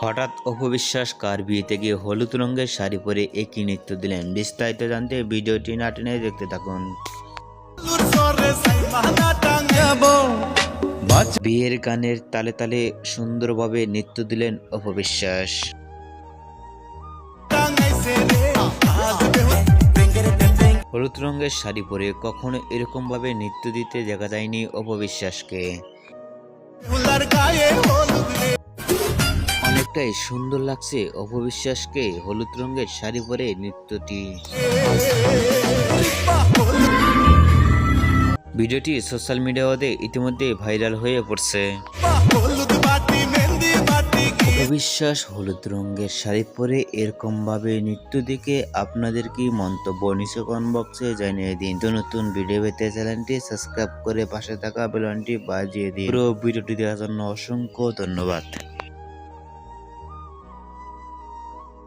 হঠাৎ অপবিশ্বাস কার বিয়েতে গিয়ে হলুদ রঙের শাড়ি পরে একই নৃত্য দিলেন। বিস্তারিত জানতে ভিডিওটি না টেনে দেখতে থাকুন। বিয়ের গানের তালে তালে সুন্দরভাবে নৃত্য দিলেন অপবিশ্বাস। হলুদ রঙের শাড়ি পরে কখনো এরকম ভাবে নৃত্য দিতে দেখা যায়নি অপবিশ্বাসকে। অনেকটাই সুন্দর লাগছে অপবিশ্বাসকে হলুদ রঙের শাড়ি পরে নৃত্যটি। ভিডিওটি সোশ্যাল মিডিয়াতে ইতিমধ্যে ভাইরাল হয়ে পড়ছে। অপবিশ্বাস হলুদ রঙের শাড়ি পরে এরকম ভাবে নৃত্য দেখে আপনাদের কি মন্তব্য নিচে কমেন্ট বক্সে জানিয়ে দিন। তো নতুন ভিডিও পেতে চ্যানেলটি সাবস্ক্রাইব করে পাশে থাকা বেল আইকনটি বাজিয়ে দিন। পুরো ভিডিওটি দেখার জন্য অসংখ্য ধন্যবাদ।